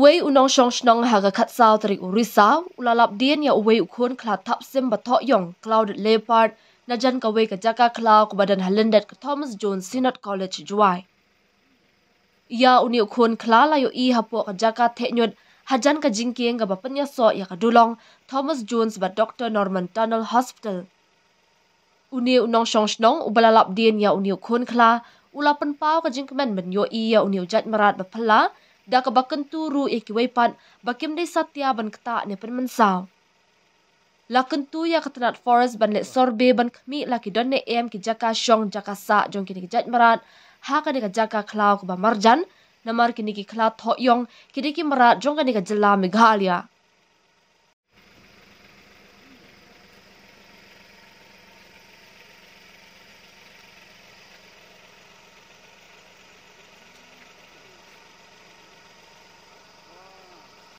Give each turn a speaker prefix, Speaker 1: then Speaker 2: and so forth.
Speaker 1: uwei unong shong shnong haga khatsao tarik urisa ulalap dien ya uwei ukhun khla thapsim bathok yong clouded leopard najan kawe ka jaka khlaw ko badan halendet ka Thomas Jones Synod College Jowai. Ya uni ukhun khla layo I hapo ka jaka thenyod hajan ka jingkieng ka bapanya so ya ka dulong Thomas Jones ba Dr. Norman Tunnel Hospital. Uni unong shong shnong ubalalap dien ya uni ukhun khla ulapan pau ka jingkemen ben yo I ya uni ujat marat bapala da ka bakan turu ikiwaipat bakim de satya ban kata ne penmensau. Lakan tu ya katanat forest ban le sorbe ban kmi laki don ne em ki jaka shong jaka sa jong kini ki jat marat ha ka de ka jaka khlaw ko ba marjan namar kini ki khla tho yong kini ki marat jong ka ni ka jela Meghalaya.